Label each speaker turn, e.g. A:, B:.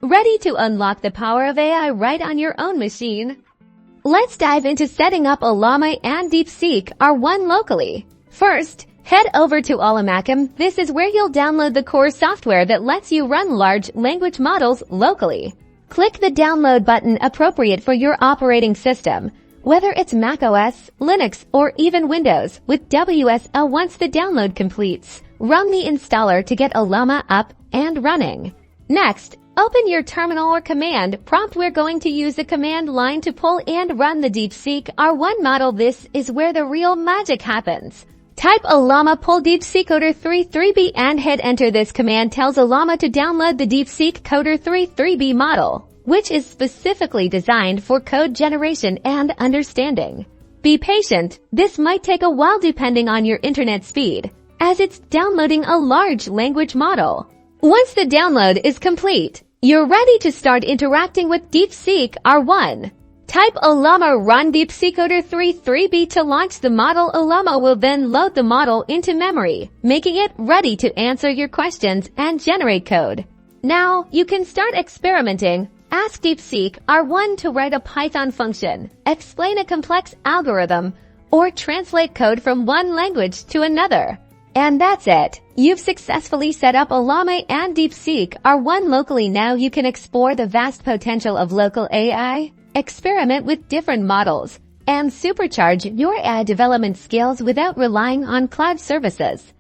A: ready to unlock the power of AI right on your own machine. Let's dive into setting up Ollama and Deepseek R1 locally. First, head over to Ollama. This is where you'll download the core software that lets you run large language models locally. Click the download button appropriate for your operating system, whether it's macOS, Linux, or even Windows, with WSL. Once the download completes, run the installer to get Ollama up and running. Next, open your terminal or command prompt. We're going to use the command line to pull and run the Deepseek R1 model. This is where the real magic happens. Type Ollama pull Deepseek Coder 3.3b and hit enter. This command tells Ollama to download the Deepseek Coder 3.3b model, which is specifically designed for code generation and understanding. Be patient, this might take a while depending on your internet speed, as it's downloading a large language model. Once the download is complete, you're ready to start interacting with Deepseek R1. Type Ollama run Deepseek Coder 3.3b to launch the model. Ollama will then load the model into memory, making it ready to answer your questions and generate code. Now, you can start experimenting. Ask Deepseek R1 to write a Python function, explain a complex algorithm, or translate code from one language to another. And that's it. You've successfully set up Ollama and Deepseek R1 locally. Now you can explore the vast potential of local AI, experiment with different models, and supercharge your AI development skills without relying on cloud services.